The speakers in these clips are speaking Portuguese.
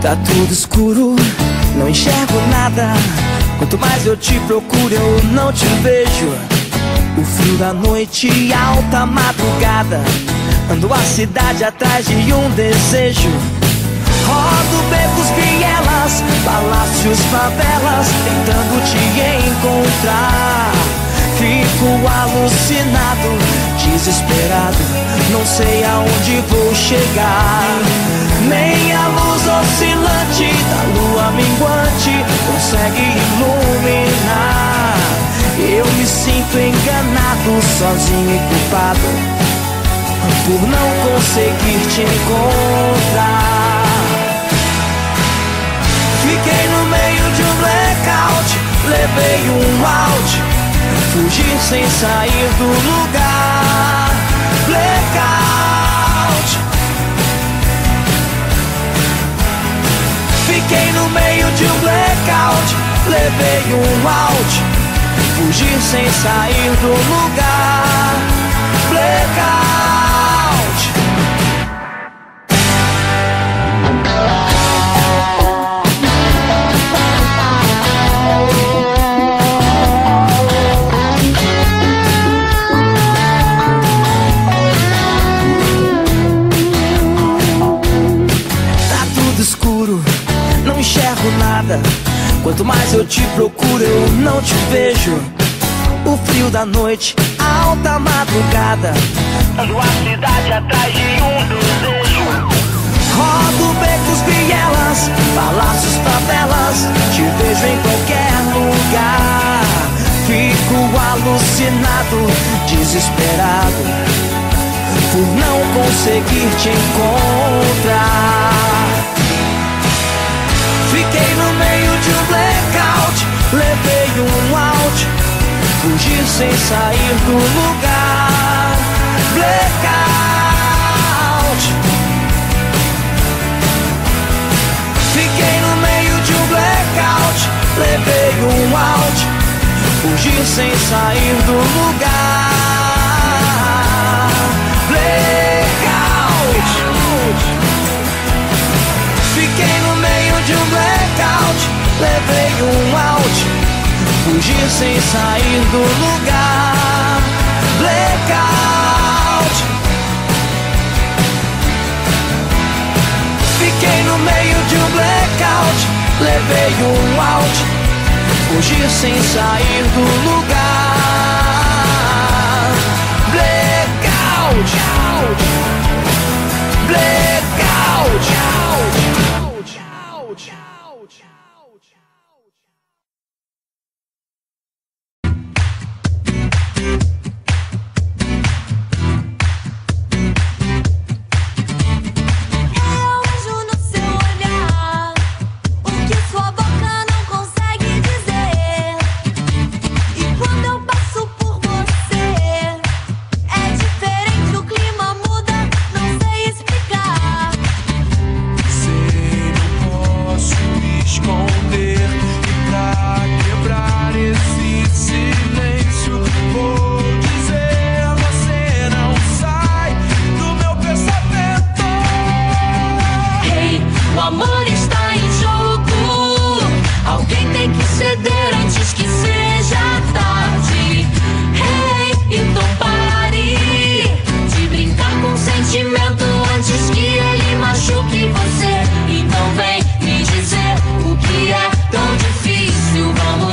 Tá tudo escuro, não enxergo nada. Quanto mais eu te procuro, eu não te vejo. O frio da noite e alta madrugada, ando a cidade atrás de um desejo. Rodo becos, vielas, palácios, favelas, tentando te encontrar. Fico alucinado, desesperado, não sei aonde vou chegar. Nem a luz oscilante da lua minguante consegue iluminar. Eu me sinto enganado, sozinho e culpado por não conseguir te encontrar. Fiquei no meio de um blackout, levei um out, fugi sem sair do lugar. Blackout. Fiquei no meio de um blackout, levei um out, fugi sem sair do lugar. Blackout. Tá tudo escuro, não enxergo nada. Quanto mais eu te procuro, eu não te vejo. O frio da noite, a alta madrugada, ando a cidade atrás de um desejo. Rodo becos, vielas, palácios, favelas, te vejo em qualquer lugar. Fico alucinado, desesperado, por não conseguir te encontrar. Fiquei no meio de um blackout, levei um out, fugi sem sair do lugar. Blackout. Fiquei no meio de um blackout, levei um out, fugi sem sair do lugar. Blackout. Fiquei no meio de um blackout, levei um out, fugi sem sair do lugar. Blackout. Fiquei no meio de um blackout, levei um out, fugi sem sair do lugar. Blackout. Blackout.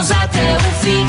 Até o fim.